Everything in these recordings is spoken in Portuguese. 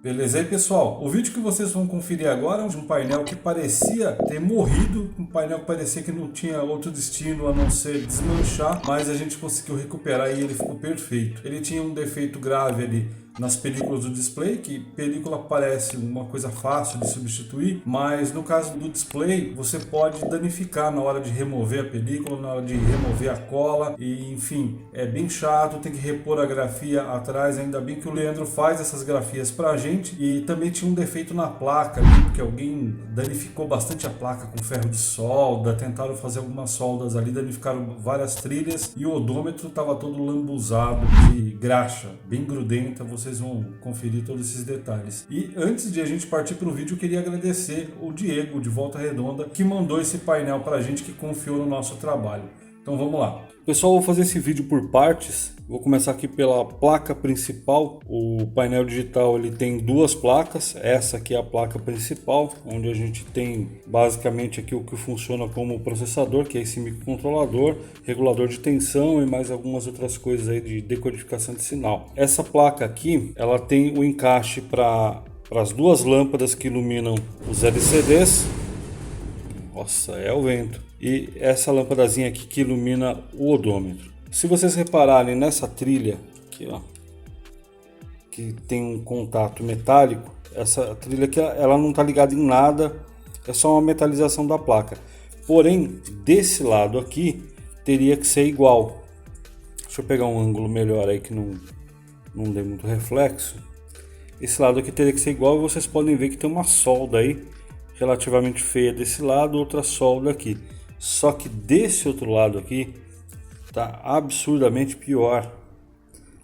Beleza aí, pessoal? O vídeo que vocês vão conferir agora é de um painel que parecia ter morrido, um painel que parecia que não tinha outro destino a não ser desmanchar, mas a gente conseguiu recuperar e ele ficou perfeito. Ele tinha um defeito grave ali nas películas do display, que película parece uma coisa fácil de substituir, mas no caso do display você pode danificar na hora de remover a película, na hora de remover a cola e enfim, é bem chato, tem que repor a grafia atrás. Ainda bem que o Leandro faz essas grafias pra gente. E também tinha um defeito na placa ali, porque alguém danificou bastante a placa com ferro de solda, tentaram fazer algumas soldas ali, danificaram várias trilhas e o odômetro estava todo lambuzado de graxa, bem grudenta. Vocês vão conferir todos esses detalhes. E antes de a gente partir para o vídeo, eu queria agradecer o Diego de Volta Redonda, que mandou esse painel para a gente, que confiou no nosso trabalho. Então vamos lá. Pessoal, vou fazer esse vídeo por partes. Vou começar aqui pela placa principal. O painel digital ele tem duas placas. Essa aqui é a placa principal, onde a gente tem basicamente aqui o que funciona como processador, que é esse microcontrolador, regulador de tensão e mais algumas outras coisas aí de decodificação de sinal. Essa placa aqui, ela tem o encaixe para as duas lâmpadas que iluminam os LCDs. Nossa, é o vento. E essa lâmpadazinha aqui que ilumina o odômetro. Se vocês repararem nessa trilha aqui, ó, que tem um contato metálico, essa trilha aqui ela não está ligada em nada, é só uma metalização da placa. Porém, desse lado aqui teria que ser igual. Deixa eu pegar um ângulo melhor aí que não dê muito reflexo. Esse lado aqui teria que ser igual e vocês podem ver que tem uma solda aí relativamente feia desse lado, outra solda aqui. Só que desse outro lado aqui tá absurdamente pior.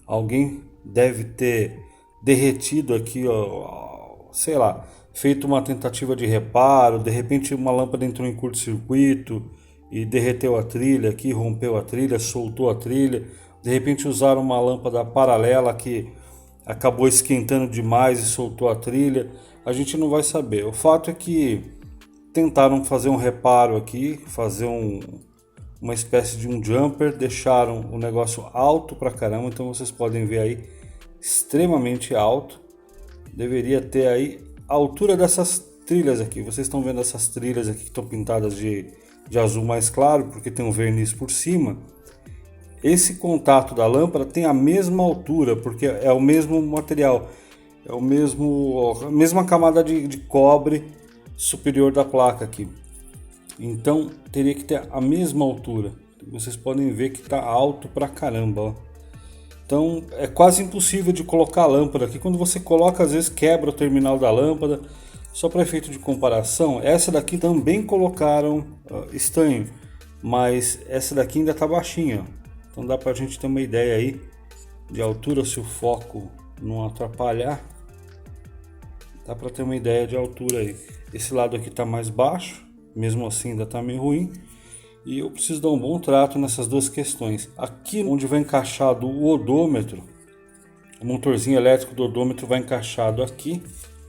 Alguém deve ter derretido aqui, ó, sei lá, feito uma tentativa de reparo. De repente uma lâmpada entrou em curto-circuito e derreteu a trilha aqui, rompeu a trilha, soltou a trilha. De repente usaram uma lâmpada paralela que acabou esquentando demais e soltou a trilha. A gente não vai saber. O fato é que tentaram fazer um reparo aqui, fazer uma espécie de um jumper, deixaram o negócio alto pra caramba, então vocês podem ver aí, extremamente alto. Deveria ter aí a altura dessas trilhas aqui. Vocês estão vendo essas trilhas aqui que estão pintadas de azul mais claro, porque tem um verniz por cima. Esse contato da lâmpada tem a mesma altura, porque é o mesmo material, é a mesma camada de cobre superior da placa aqui. Então teria que ter a mesma altura. Vocês podem ver que está alto pra caramba, ó. Então é quase impossível de colocar a lâmpada aqui. Quando você coloca, às vezes quebra o terminal da lâmpada. Só para efeito de comparação, essa daqui também colocaram estanho, mas essa daqui ainda está baixinha, ó. Então dá pra gente ter uma ideia aí de altura, se o foco não atrapalhar. Dá para ter uma ideia de altura aí. Esse lado aqui está mais baixo, mesmo assim ainda está meio ruim. E eu preciso dar um bom trato nessas duas questões. Aqui onde vai encaixado o odômetro, o motorzinho elétrico do odômetro vai encaixado aqui.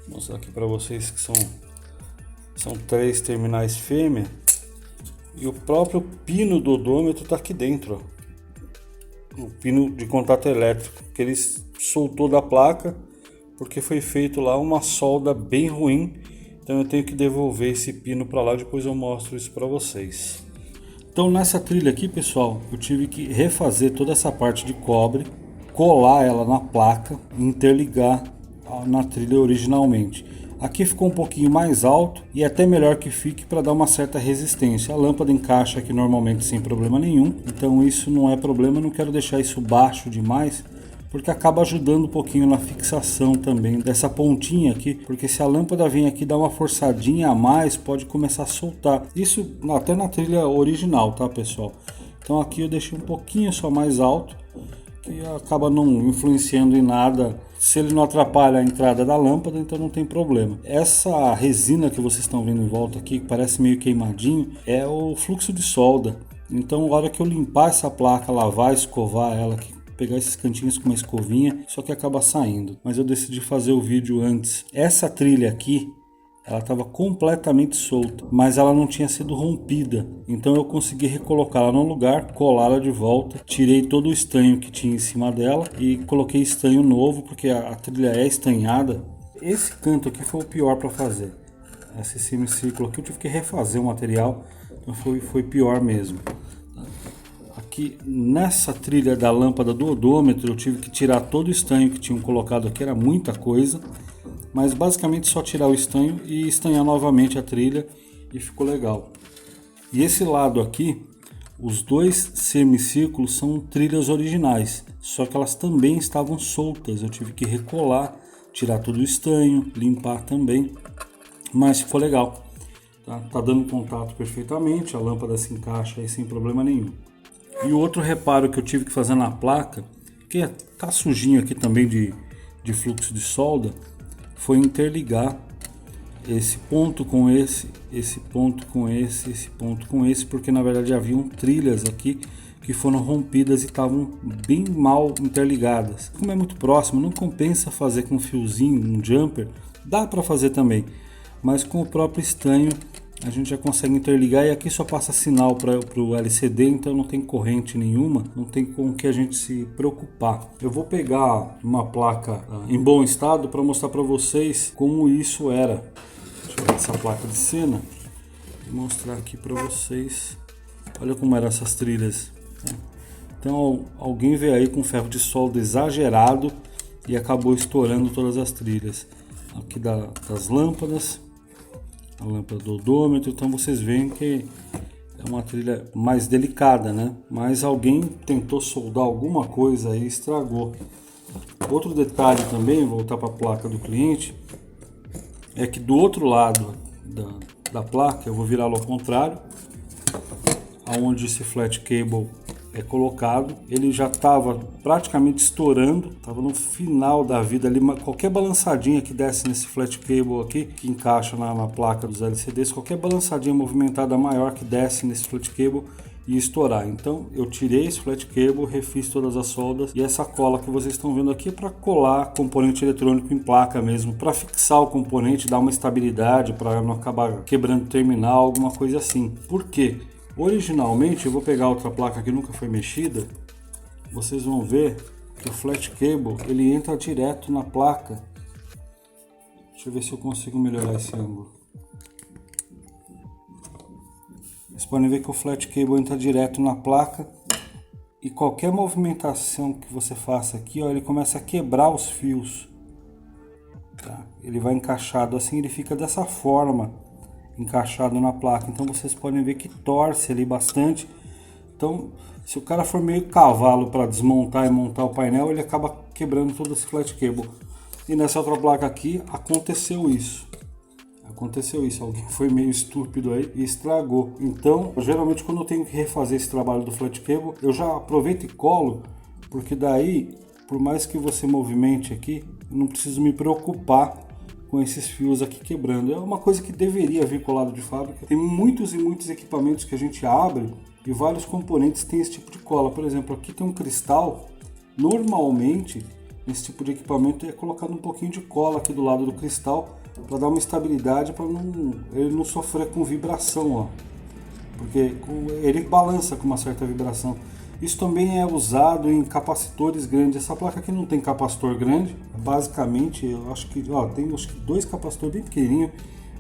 Vou mostrar aqui para vocês que são 3 terminais fêmea. E o próprio pino do odômetro está aqui dentro, ó. O pino de contato elétrico que ele soltou da placa, porque foi feito lá uma solda bem ruim. Então eu tenho que devolver esse pino para lá, depois eu mostro isso para vocês. Então nessa trilha aqui, pessoal, eu tive que refazer toda essa parte de cobre, colar ela na placa e interligar na trilha originalmente. Aqui ficou um pouquinho mais alto e até melhor que fique para dar uma certa resistência. A lâmpada encaixa aqui normalmente sem problema nenhum, então isso não é problema. Eu não quero deixar isso baixo demais, porque acaba ajudando um pouquinho na fixação também dessa pontinha aqui, porque se a lâmpada vem aqui dar uma forçadinha a mais, pode começar a soltar. Isso até na trilha original, tá, pessoal? Então aqui eu deixei um pouquinho só mais alto, que acaba não influenciando em nada. Se ele não atrapalha a entrada da lâmpada, então não tem problema. Essa resina que vocês estão vendo em volta aqui, que parece meio queimadinho, é o fluxo de solda. Então na hora que eu limpar essa placa, lavar, escovar ela aqui, pegar esses cantinhos com uma escovinha, só que acaba saindo. Mas eu decidi fazer o vídeo antes. Essa trilha aqui, ela estava completamente solta, mas ela não tinha sido rompida. Então eu consegui recolocá-la no lugar, colá-la de volta, tirei todo o estanho que tinha em cima dela e coloquei estanho novo, porque a trilha é estanhada. Esse canto aqui foi o pior para fazer. Esse semicírculo aqui eu tive que refazer o material, então foi pior mesmo. Aqui nessa trilha da lâmpada do odômetro eu tive que tirar todo o estanho que tinham colocado aqui, era muita coisa, mas basicamente só tirar o estanho e estanhar novamente a trilha e ficou legal. E esse lado aqui, os dois semicírculos são trilhas originais, só que elas também estavam soltas, eu tive que recolar, tirar todo o estanho, limpar também, mas ficou legal. Tá dando contato perfeitamente, a lâmpada se encaixa aí sem problema nenhum. E o outro reparo que eu tive que fazer na placa, que tá sujinho aqui também de fluxo de solda, foi interligar esse ponto com esse ponto com esse ponto com esse, porque na verdade haviam trilhas aqui que foram rompidas e estavam bem mal interligadas. Como é muito próximo, não compensa fazer com um fiozinho, um jumper, dá para fazer também, mas com o próprio estanho a gente já consegue interligar, e aqui só passa sinal para o LCD, então não tem corrente nenhuma, não tem com que a gente se preocupar. Eu vou pegar uma placa em bom estado para mostrar para vocês como isso era. Deixa eu ver essa placa de cena e mostrar aqui para vocês. Olha como eram essas trilhas. Então alguém veio aí com ferro de solda exagerado e acabou estourando todas as trilhas. Aqui das lâmpadas, a lâmpada do odômetro, então vocês veem que é uma trilha mais delicada, né? Mas alguém tentou soldar alguma coisa e estragou. Outro detalhe também, voltar para a placa do cliente, é que do outro lado da placa, eu vou virá-lo ao contrário, aonde esse flat cable é colocado, ele já estava praticamente estourando, estava no final da vida ali, qualquer balançadinha que desce nesse flat cable aqui, que encaixa na placa dos LCDs, qualquer balançadinha movimentada maior que desce nesse flat cable ia estourar. Então eu tirei esse flat cable, refiz todas as soldas, e essa cola que vocês estão vendo aqui é para colar componente eletrônico em placa mesmo, para fixar o componente, dar uma estabilidade, para não acabar quebrando o terminal, alguma coisa assim. Por quê? Originalmente, eu vou pegar outra placa que nunca foi mexida, vocês vão ver que o flat cable ele entra direto na placa. Deixa eu ver se eu consigo melhorar esse ângulo. Vocês podem ver que o flat cable entra direto na placa e qualquer movimentação que você faça aqui, ó, ele começa a quebrar os fios. Tá? Ele vai encaixado assim, ele fica dessa forma, encaixado na placa. Então vocês podem ver que torce ali bastante. Então, se o cara for meio cavalo para desmontar e montar o painel, ele acaba quebrando todo esse flat cable. E nessa outra placa aqui aconteceu isso. Alguém foi meio estúpido aí e estragou. Então, geralmente quando eu tenho que refazer esse trabalho do flat cable, eu já aproveito e colo, porque daí, por mais que você movimente aqui, eu não preciso me preocupar com esses fios aqui quebrando. É uma coisa que deveria vir colado de fábrica. Tem muitos e muitos equipamentos que a gente abre e vários componentes têm esse tipo de cola. Por exemplo, aqui tem um cristal. Normalmente, nesse tipo de equipamento é colocado um pouquinho de cola aqui do lado do cristal para dar uma estabilidade, para ele não sofrer com vibração, ó. Porque ele balança com uma certa vibração. Isso também é usado em capacitores grandes. Essa placa aqui não tem capacitor grande, basicamente eu acho que tem dois capacitores bem pequenininhos,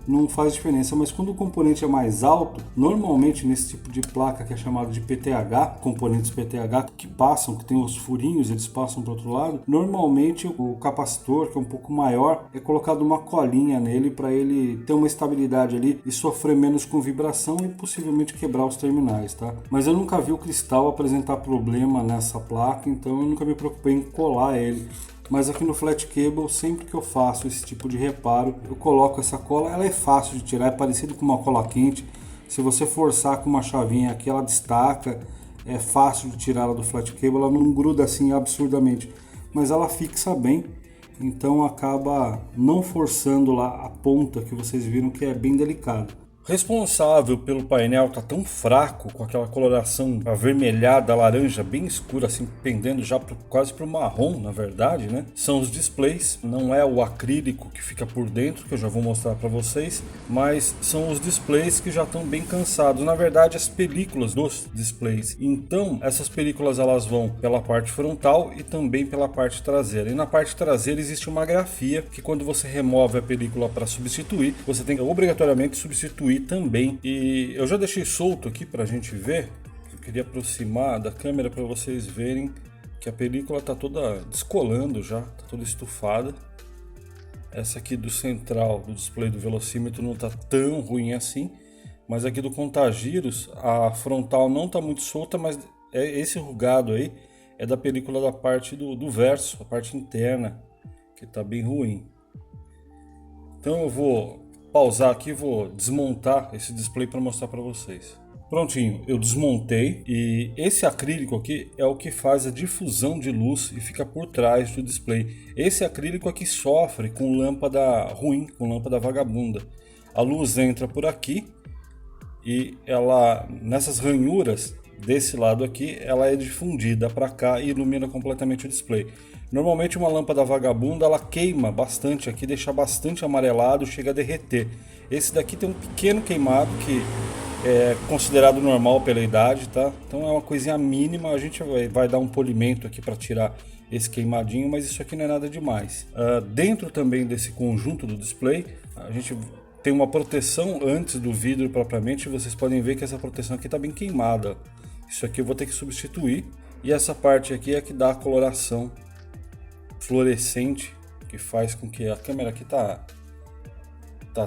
não faz diferença, mas quando o componente é mais alto, normalmente nesse tipo de placa que é chamado de PTH, componentes PTH que tem os furinhos, eles passam para o outro lado, normalmente o capacitor, que é um pouco maior, é colocado uma colinha nele para ele ter uma estabilidade ali e sofrer menos com vibração e possivelmente quebrar os terminais, tá? Mas eu nunca vi o cristal apresentar problema nessa placa, então eu nunca me preocupei em colar ele. Mas aqui no flat cable, sempre que eu faço esse tipo de reparo, eu coloco essa cola. Ela é fácil de tirar, é parecido com uma cola quente. Se você forçar com uma chavinha aqui, ela destaca. É fácil de tirá-la do flat cable, ela não gruda assim absurdamente, mas ela fixa bem. Então acaba não forçando lá a ponta que vocês viram que é bem delicado. responsável pelo painel tá tão fraco, com aquela coloração avermelhada, laranja, bem escura, assim, pendendo já quase para o marrom, na verdade, né? São os displays, não é o acrílico que fica por dentro, que eu já vou mostrar para vocês, mas são os displays que já estão bem cansados, na verdade as películas dos displays. Então essas películas elas vão pela parte frontal e também pela parte traseira, e na parte traseira existe uma grafia que quando você remove a película para substituir, você tem que obrigatoriamente substituir também. E eu já deixei solto aqui para a gente ver. Eu queria aproximar da câmera para vocês verem que a película está toda descolando já, está toda estufada. Essa aqui do central do display do velocímetro não está tão ruim assim, mas aqui do contagiros a frontal não está muito solta, mas esse rugado aí é da película da parte do verso, a parte interna, que está bem ruim. Então eu vou pausar aqui, vou desmontar esse display para mostrar para vocês. Prontinho, eu desmontei e esse acrílico aqui é o que faz a difusão de luz e fica por trás do display. Esse acrílico aqui sofre com lâmpada ruim, com lâmpada vagabunda. A luz entra por aqui e ela, nessas ranhuras desse lado aqui, ela é difundida para cá e ilumina completamente o display. Normalmente uma lâmpada vagabunda ela queima bastante aqui, deixa bastante amarelado, chega a derreter. Esse daqui tem um pequeno queimado que é considerado normal pela idade, tá? Então é uma coisinha mínima, a gente vai dar um polimento aqui para tirar esse queimadinho, mas isso aqui não é nada demais. Dentro também desse conjunto do display, a gente tem uma proteção antes do vidro propriamente, vocês podem ver que essa proteção aqui está bem queimada. Isso aqui eu vou ter que substituir, e essa parte aqui é que dá a coloração fluorescente, que faz com que a câmera aqui tá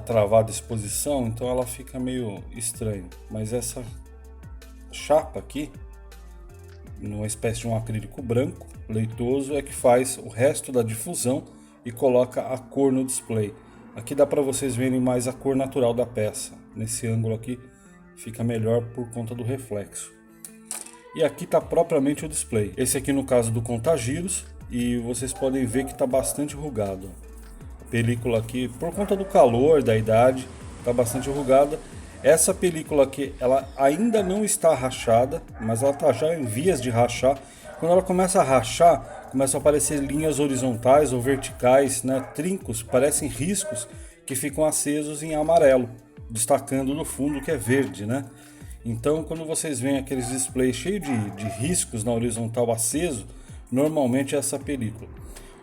travada a exposição, então ela fica meio estranha. Mas essa chapa aqui, numa espécie de um acrílico branco leitoso, é que faz o resto da difusão e coloca a cor no display. Aqui dá para vocês verem mais a cor natural da peça. Nesse ângulo aqui fica melhor por conta do reflexo. E aqui está propriamente o display. Esse aqui no caso do contagiros, e vocês podem ver que está bastante rugado. A película aqui, por conta do calor, da idade, está bastante rugada. Essa película aqui, ela ainda não está rachada, mas ela está já em vias de rachar. Quando ela começa a rachar, começam a aparecer linhas horizontais ou verticais, né, trincos, parecem riscos que ficam acesos em amarelo, destacando do fundo que é verde, né? Então, quando vocês veem aqueles displays cheios de riscos na horizontal aceso, normalmente é essa película.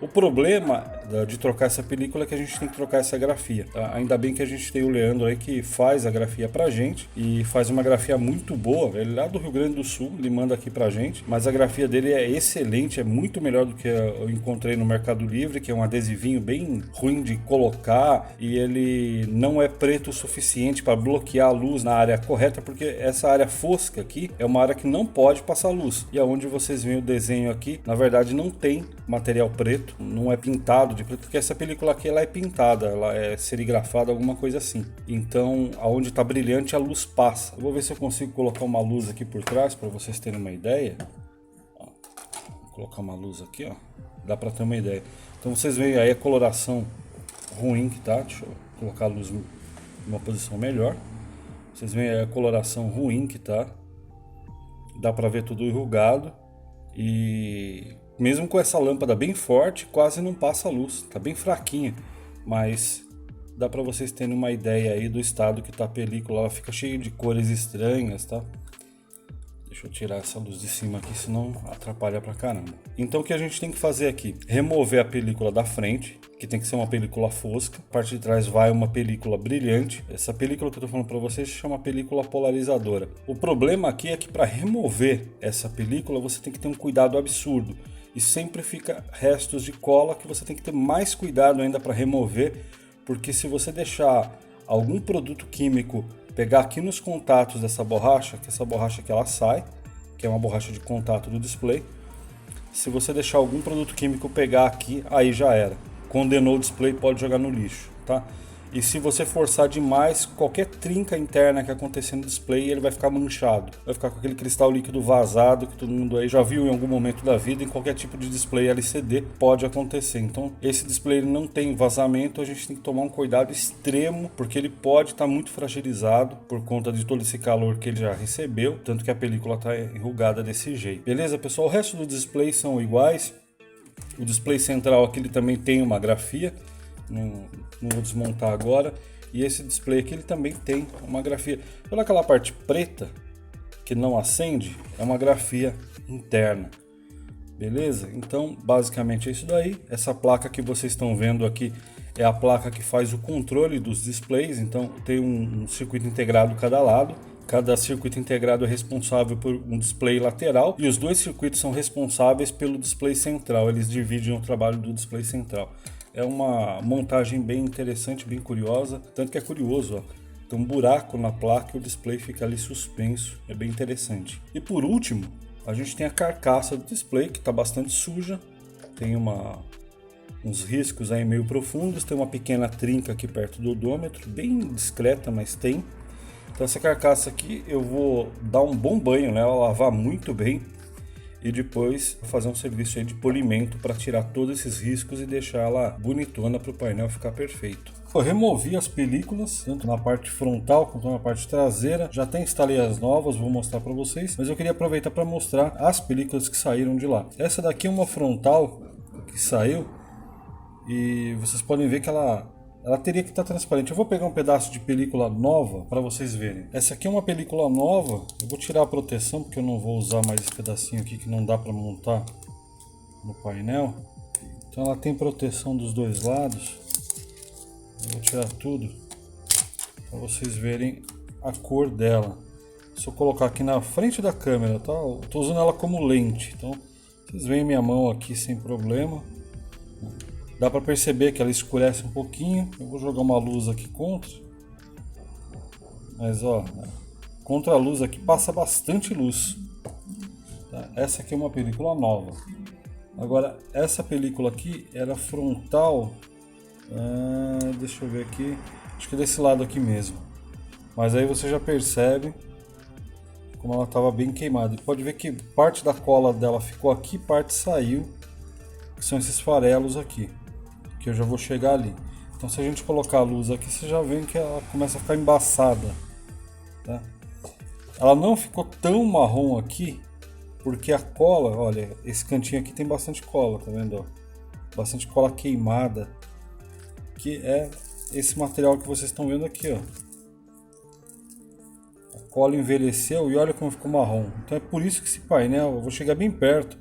O problema de trocar essa película é que a gente tem que trocar essa grafia, tá? Ainda bem que a gente tem o Leandro aí que faz a grafia pra gente e faz uma grafia muito boa. Ele é lá do Rio Grande do Sul, ele manda aqui pra gente, mas a grafia dele é excelente, é muito melhor do que eu encontrei no Mercado Livre, que é um adesivinho bem ruim de colocar e ele não é preto o suficiente para bloquear a luz na área correta, porque essa área fosca aqui é uma área que não pode passar luz. E aonde vocês veem o desenho aqui, na verdade não tem material preto, não é pintado de preto, porque essa película aqui ela é pintada, ela é serigrafada, alguma coisa assim. Então, aonde está brilhante a luz passa. Eu vou ver se eu consigo colocar uma luz aqui por trás para vocês terem uma ideia. Ó, vou colocar uma luz aqui, ó. Dá para ter uma ideia. Então vocês veem aí a coloração ruim que tá. Deixa eu colocar a luz em uma posição melhor. Vocês veem aí a coloração ruim que tá. Dá para ver tudo enrugado e mesmo com essa lâmpada bem forte, quase não passa luz, tá bem fraquinha, mas dá para vocês terem uma ideia aí do estado que tá a película. Ela fica cheia de cores estranhas, tá? Deixa eu tirar essa luz de cima aqui, senão atrapalha pra caramba. Então o que a gente tem que fazer aqui? Remover a película da frente, que tem que ser uma película fosca. A parte de trás vai uma película brilhante. Essa película que eu tô falando para vocês se chama película polarizadora. O problema aqui é que para remover essa película você tem que ter um cuidado absurdo. E sempre fica restos de cola que você tem que ter mais cuidado ainda para remover, porque se você deixar algum produto químico pegar aqui nos contatos dessa borracha, que essa borracha aqui ela sai, que é uma borracha de contato do display, se você deixar algum produto químico pegar aqui, aí já era. Condenou o display, pode jogar no lixo, tá? E se você forçar demais, qualquer trinca interna que acontecer no display, ele vai ficar manchado. Vai ficar com aquele cristal líquido vazado que todo mundo aí já viu em algum momento da vida. Em qualquer tipo de display LCD pode acontecer. Então esse display ele não tem vazamento, a gente tem que tomar um cuidado extremo, porque ele pode estar muito fragilizado por conta de todo esse calor que ele já recebeu. Tanto que a película está enrugada desse jeito. Beleza, pessoal? O resto dos displays são iguais. O display central aqui ele também tem uma grafia. Não vou desmontar agora. E esse display aqui ele também tem uma grafia. Olha aquela parte preta que não acende, é uma grafia interna. Beleza? Então basicamente é isso daí. Essa placa que vocês estão vendo aqui é a placa que faz o controle dos displays. Então tem um circuito integrado cada lado. Cada circuito integrado é responsável por um display lateral e os dois circuitos são responsáveis pelo display central. Eles dividem o trabalho do display central. É uma montagem bem interessante, bem curiosa, tanto que é curioso, ó. Tem um buraco na placa e o display fica ali suspenso, é bem interessante. E por último, a gente tem a carcaça do display que está bastante suja, tem uns riscos aí meio profundos, tem uma pequena trinca aqui perto do odômetro, bem discreta, mas tem. Então essa carcaça aqui eu vou dar um bom banho nela, lavar muito bem e depois fazer um serviço aí de polimento para tirar todos esses riscos e deixar ela bonitona para o painel ficar perfeito. Eu removi as películas, tanto na parte frontal quanto na parte traseira. Já até instalei as novas, vou mostrar para vocês. Mas eu queria aproveitar para mostrar as películas que saíram de lá. Essa daqui é uma frontal que saiu e vocês podem ver que ela teria que estar transparente. Eu vou pegar um pedaço de película nova para vocês verem. Essa aqui é uma película nova. Eu vou tirar a proteção porque eu não vou usar mais esse pedacinho aqui que não dá para montar no painel. Então ela tem proteção dos dois lados. Eu vou tirar tudo para vocês verem a cor dela. Se eu colocar aqui na frente da câmera, tá? Eu tô usando ela como lente. Então vocês veem minha mão aqui sem problema. Dá para perceber que ela escurece um pouquinho. Eu vou jogar uma luz aqui contra. Mas ó, contra a luz aqui passa bastante luz. Tá? Essa aqui é uma película nova. Agora, essa película aqui era frontal. Deixa eu ver aqui. Acho que é desse lado aqui mesmo. Mas aí você já percebe como ela estava bem queimada. E pode ver que parte da cola dela ficou aqui, parte saiu. Que são esses farelos aqui. Que eu já vou chegar ali. Então se a gente colocar a luz aqui, você já vê que ela começa a ficar embaçada, tá? Ela não ficou tão marrom aqui, porque a cola, olha, esse cantinho aqui tem bastante cola, tá vendo? Ó? Bastante cola queimada, que é esse material que vocês estão vendo aqui, ó. A cola envelheceu e olha como ficou marrom. Então é por isso que esse painel, eu vou chegar bem perto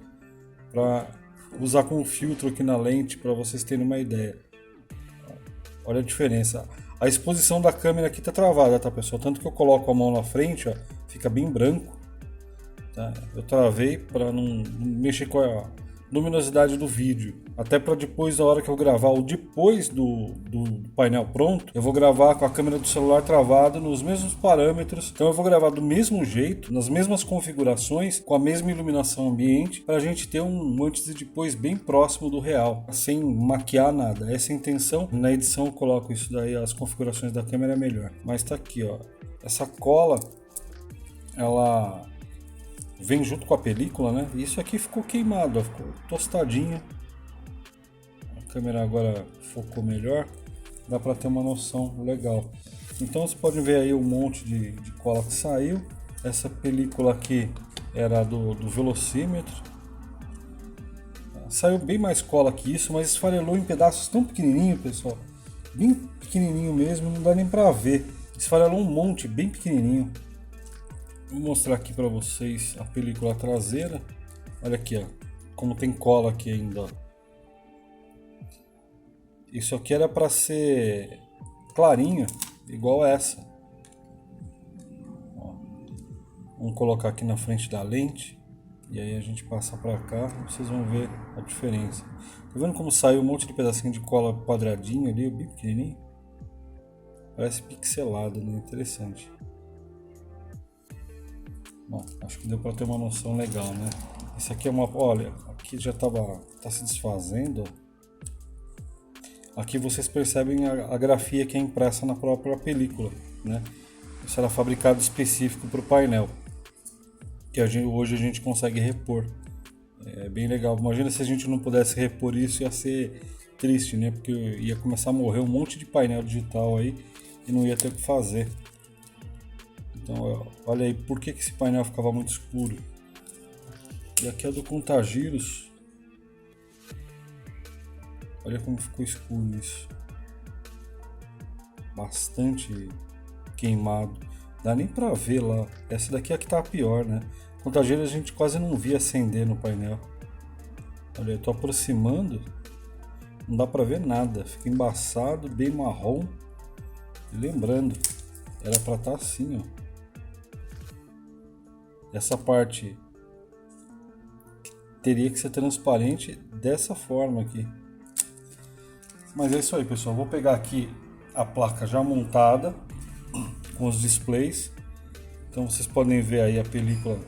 para usar como filtro aqui na lente para vocês terem uma ideia. Olha a diferença. A exposição da câmera aqui tá travada, tá, pessoal? Tanto que eu coloco a mão na frente, ó, fica bem branco. Tá? Eu travei para não mexer com a luminosidade do vídeo. Até para depois, na hora que eu gravar, ou depois do painel pronto, eu vou gravar com a câmera do celular travada nos mesmos parâmetros. Então eu vou gravar do mesmo jeito, nas mesmas configurações, com a mesma iluminação ambiente, para a gente ter um antes e depois bem próximo do real, sem maquiar nada. Essa é a intenção. Na edição eu coloco isso daí, as configurações da câmera é melhor. Mas tá aqui, ó. Essa cola, ela vem junto com a película, né? E isso aqui ficou queimado, ó, ficou tostadinho. A câmera agora focou melhor, dá para ter uma noção legal. Então você pode ver aí um monte de cola que saiu. Essa película aqui era do velocímetro. Saiu bem mais cola que isso, mas esfarelou em pedaços tão pequenininho, pessoal. Bem pequenininho mesmo, não dá nem para ver. Esfarelou um monte, bem pequenininho. Vou mostrar aqui para vocês a película traseira. Olha aqui, ó, como tem cola aqui ainda. Ó. Isso aqui era para ser clarinho, igual essa. Ó. Vamos colocar aqui na frente da lente e aí a gente passa para cá. Vocês vão ver a diferença. Tá vendo como saiu um monte de pedacinho de cola quadradinho ali, bem pequenininho? Parece pixelado, né? Interessante. Bom, acho que deu para ter uma noção legal, né? Isso aqui é uma... Olha, aqui já tá se desfazendo. Aqui vocês percebem a grafia que é impressa na própria película, né? Isso era fabricado específico para o painel, que hoje a gente consegue repor. É bem legal. Imagina se a gente não pudesse repor isso, ia ser triste, né? Porque ia começar a morrer um monte de painel digital aí e não ia ter o que fazer. Então, olha aí, por que esse painel ficava muito escuro? E aqui é do contagiros. Olha como ficou escuro isso. Bastante queimado. Dá nem pra ver lá. Essa daqui é a que tá pior, né? Contagiros a gente quase não via acender no painel. Olha, eu tô aproximando. Não dá pra ver nada. Fica embaçado, bem marrom. E lembrando, era pra estar assim, ó. Essa parte teria que ser transparente dessa forma aqui. Mas é isso aí, pessoal. Vou pegar aqui a placa já montada com os displays. Então vocês podem ver aí a película.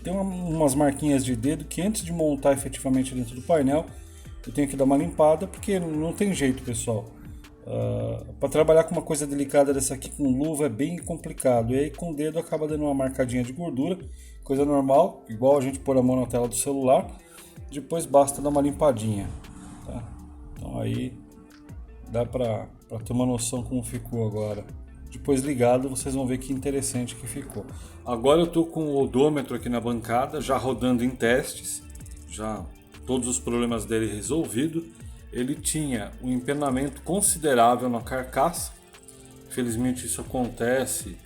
Tem umas marquinhas de dedo que antes de montar efetivamente dentro do painel, eu tenho que dar uma limpada, porque não tem jeito, pessoal. Para trabalhar com uma coisa delicada dessa aqui com luva é bem complicado. E aí com o dedo acaba dando uma marcadinha de gordura, coisa normal, igual a gente pôr a mão na tela do celular. Depois basta dar uma limpadinha, tá? Então aí dá para ter uma noção como ficou agora. Depois ligado vocês vão ver que interessante que ficou. Agora eu tô com o odômetro aqui na bancada, já rodando em testes, já todos os problemas dele resolvidos. Ele tinha um empenamento considerável na carcaça. Infelizmente isso acontece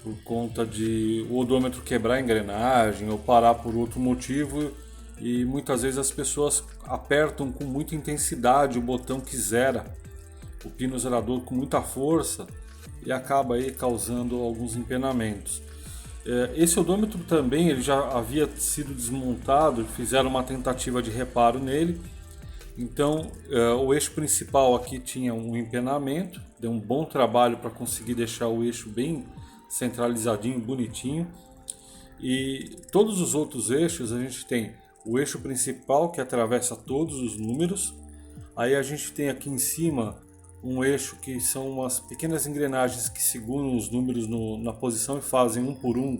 por conta de o odômetro quebrar a engrenagem ou parar por outro motivo, e muitas vezes as pessoas apertam com muita intensidade o botão que zera o pino zerador com muita força e acaba aí causando alguns empenamentos. Esse odômetro também ele já havia sido desmontado, fizeram uma tentativa de reparo nele. Então o eixo principal aqui tinha um empenamento, deu um bom trabalho para conseguir deixar o eixo bem centralizadinho, bonitinho. E todos os outros eixos a gente tem o eixo principal que atravessa todos os números. Aí a gente tem aqui em cima um eixo que são umas pequenas engrenagens que seguram os números na posição e fazem um por um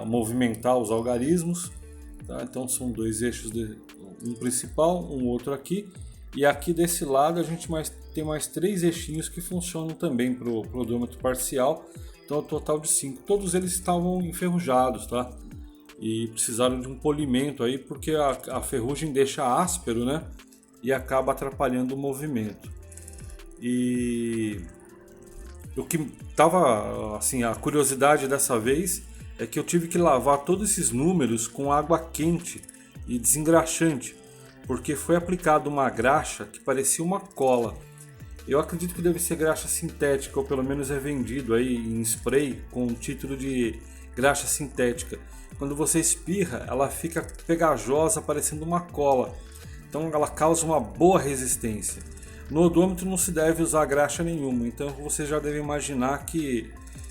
movimentar os algarismos. Tá? Então são dois eixos, um principal, um outro aqui. E aqui desse lado a gente tem mais 3 eixinhos que funcionam também para o odômetro parcial. Então o total de 5. Todos eles estavam enferrujados, tá? E precisaram de um polimento aí, porque a ferrugem deixa áspero, né? E acaba atrapalhando o movimento. E o que tava assim, a curiosidade dessa vez é que eu tive que lavar todos esses números com água quente e desengraxante, porque foi aplicada uma graxa que parecia uma cola. Eu acredito que deve ser graxa sintética, ou pelo menos é vendido aí em spray com o título de graxa sintética. Quando você espirra, ela fica pegajosa, parecendo uma cola. Então ela causa uma boa resistência. No odômetro não se deve usar graxa nenhuma, então você já deve imaginar que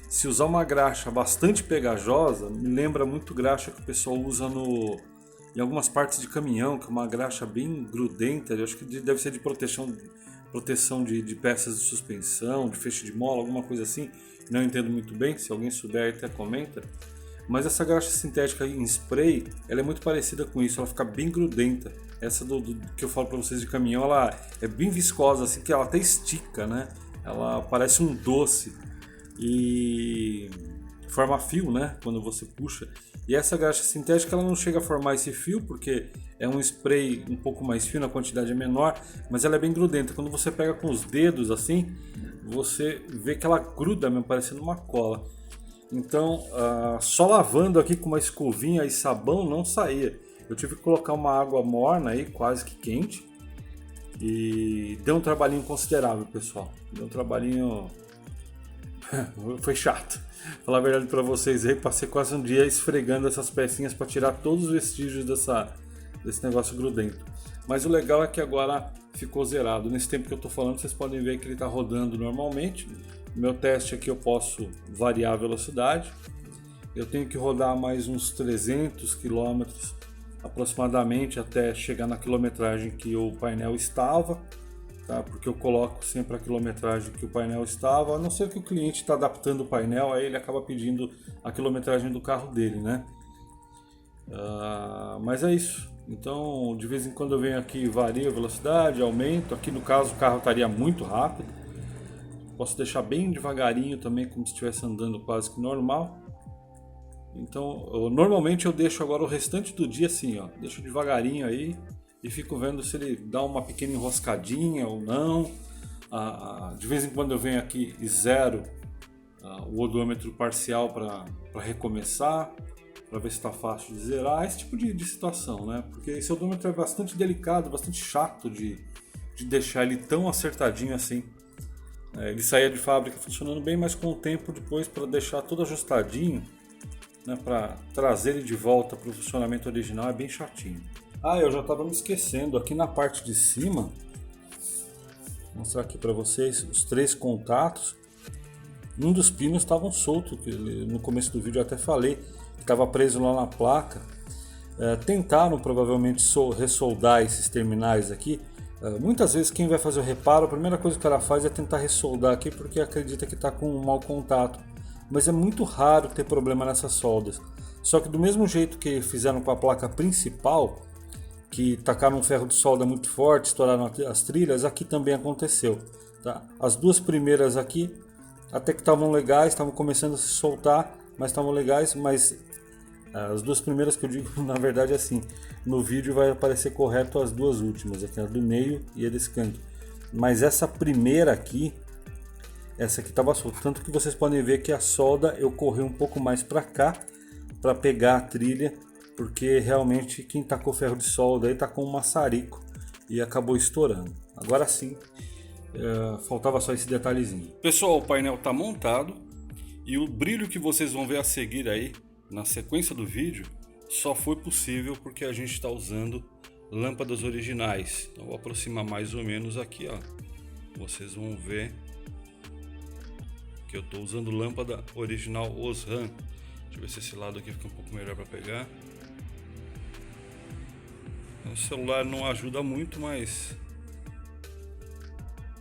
se usar uma graxa bastante pegajosa, me lembra muito graxa que o pessoal usa em algumas partes de caminhão, que é uma graxa bem grudenta. Eu acho que deve ser de proteção de peças de suspensão, de feixe de mola, alguma coisa assim. Não entendo muito bem, se alguém souber até comenta. Mas essa graxa sintética em spray, ela é muito parecida com isso, ela fica bem grudenta. Essa que eu falo para vocês de caminhão, ela é bem viscosa, assim, que ela até estica, né? Ela parece um doce e forma fio, né? Quando você puxa. E essa graxa sintética, ela não chega a formar esse fio, porque é um spray um pouco mais fino, a quantidade é menor, mas ela é bem grudenta. Quando você pega com os dedos assim, você vê que ela gruda mesmo, parecendo uma cola. Então, só lavando aqui com uma escovinha e sabão não saía. Eu tive que colocar uma água morna aí, quase que quente. E deu um trabalhinho considerável, pessoal. Deu um trabalhinho... Foi chato. Falar a verdade pra vocês aí, passei quase um dia esfregando essas pecinhas para tirar todos os vestígios desse negócio grudento. Mas o legal é que agora ficou zerado. Nesse tempo que eu tô falando, vocês podem ver que ele tá rodando normalmente. No meu teste aqui eu posso variar a velocidade. Eu tenho que rodar mais uns 300 km aproximadamente até chegar na quilometragem que o painel estava, tá? Porque eu coloco sempre a quilometragem que o painel estava, a não ser que o cliente está adaptando o painel, aí ele acaba pedindo a quilometragem do carro dele, né? Mas é isso. Então, de vez em quando eu venho aqui, vario a velocidade, aumento. Aqui no caso o carro estaria muito rápido. Posso deixar bem devagarinho também, como se estivesse andando quase que normal. Então, normalmente eu deixo agora o restante do dia assim, ó. Deixo devagarinho aí e fico vendo se ele dá uma pequena enroscadinha ou não. De vez em quando eu venho aqui e zero o odômetro parcial para recomeçar, para ver se está fácil de zerar, esse tipo de situação, né? Porque esse odômetro é bastante delicado, bastante chato de deixar ele tão acertadinho assim. Ele saía de fábrica funcionando bem, mas com o tempo depois, para deixar tudo ajustadinho, né, para trazer ele de volta para o funcionamento original, é bem chatinho. Eu já estava me esquecendo, aqui na parte de cima, vou mostrar aqui para vocês os 3 contatos. Um dos pinos estavam soltos, que no começo do vídeo eu até falei, que estava preso lá na placa. Tentaram provavelmente ressoldar esses terminais aqui. Muitas vezes quem vai fazer o reparo, a primeira coisa que ela faz é tentar ressoldar aqui porque acredita que está com um mau contato. Mas é muito raro ter problema nessas soldas. Só que do mesmo jeito que fizeram com a placa principal, que tacaram um ferro de solda muito forte, estouraram as trilhas, aqui também aconteceu. Tá? As 2 primeiras aqui até que estavam legais, estavam começando a se soltar, mas estavam legais, mas as 2 primeiras que eu digo, na verdade, assim, no vídeo vai aparecer correto as 2 últimas, aqui a do meio e a desse canto. Mas essa primeira aqui, essa aqui estava solta, tanto que vocês podem ver que a solda eu corri um pouco mais para cá para pegar a trilha, porque realmente quem tacou ferro de solda aí tacou um maçarico e acabou estourando. Agora sim, faltava só esse detalhezinho. Pessoal, o painel está montado e o brilho que vocês vão ver a seguir aí na sequência do vídeo só foi possível porque a gente está usando lâmpadas originais. Então vou aproximar mais ou menos aqui, ó. Vocês vão ver que eu estou usando lâmpada original Osram. Deixa eu ver se esse lado aqui fica um pouco melhor para pegar. O celular não ajuda muito, mas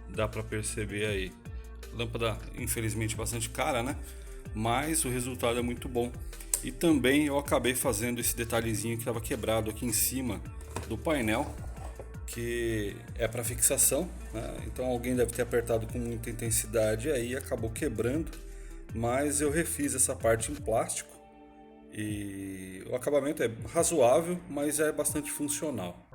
dá para perceber aí. Lâmpada infelizmente bastante cara, né? Mas o resultado é muito bom. E também eu acabei fazendo esse detalhezinho que estava quebrado aqui em cima do painel, que é para fixação, né? Então alguém deve ter apertado com muita intensidade aí e acabou quebrando, mas eu refiz essa parte em plástico e o acabamento é razoável, mas é bastante funcional.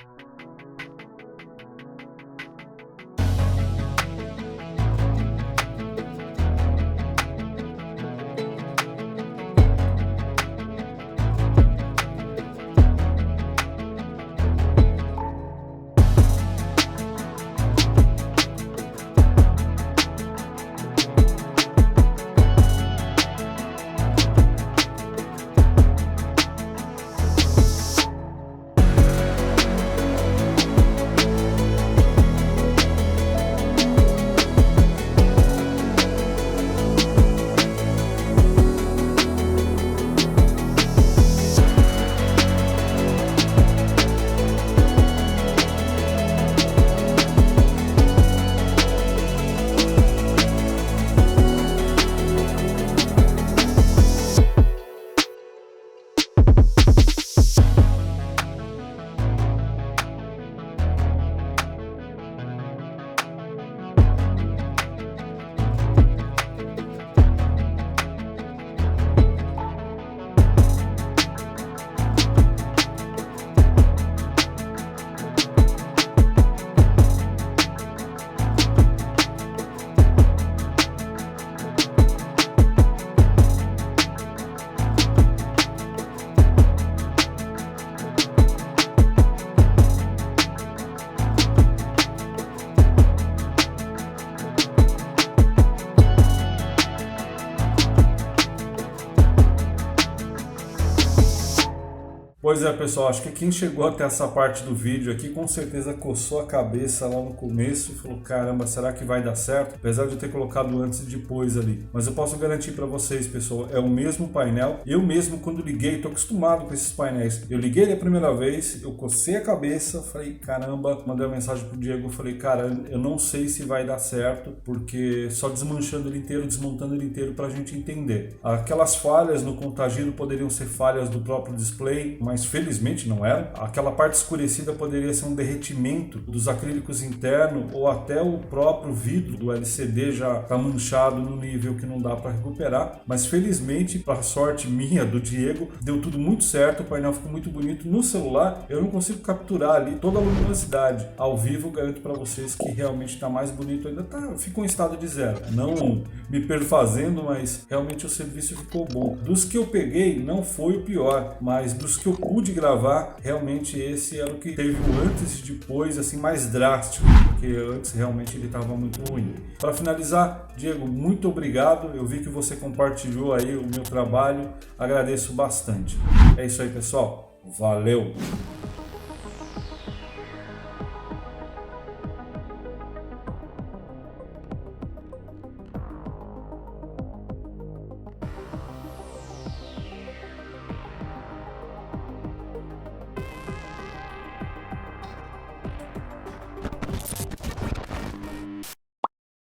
Pois é, pessoal, acho que quem chegou até essa parte do vídeo aqui com certeza coçou a cabeça lá no começo e falou, caramba, será que vai dar certo? Apesar de eu ter colocado antes e depois ali. Mas eu posso garantir para vocês, pessoal, é o mesmo painel. Eu mesmo, quando liguei, tô acostumado com esses painéis. Eu liguei ele a primeira vez, eu cocei a cabeça, falei, caramba, mandei uma mensagem pro Diego, falei, cara, eu não sei se vai dar certo, porque só desmanchando ele inteiro, desmontando ele inteiro pra gente entender. Aquelas falhas no contagiro poderiam ser falhas do próprio display, mas felizmente não eram. Aquela parte escurecida poderia ser um derretimento dos acrílicos internos ou até o próprio vidro do LCD já está manchado no nível que não dá para recuperar. Mas felizmente, para sorte minha, do Diego, deu tudo muito certo, o painel ficou muito bonito. No celular eu não consigo capturar ali toda a luminosidade. Ao vivo eu garanto para vocês que realmente está mais bonito, ainda ficou em estado de zero. Não me perfazendo, mas realmente o serviço ficou bom. Dos que eu peguei não foi o pior, mas dos que eu pude gravar, realmente esse era o que teve o antes e depois assim mais drástico, porque antes realmente ele estava muito ruim. Para finalizar, Diego, muito obrigado. Eu vi que você compartilhou aí o meu trabalho, agradeço bastante. É isso aí, pessoal. Valeu!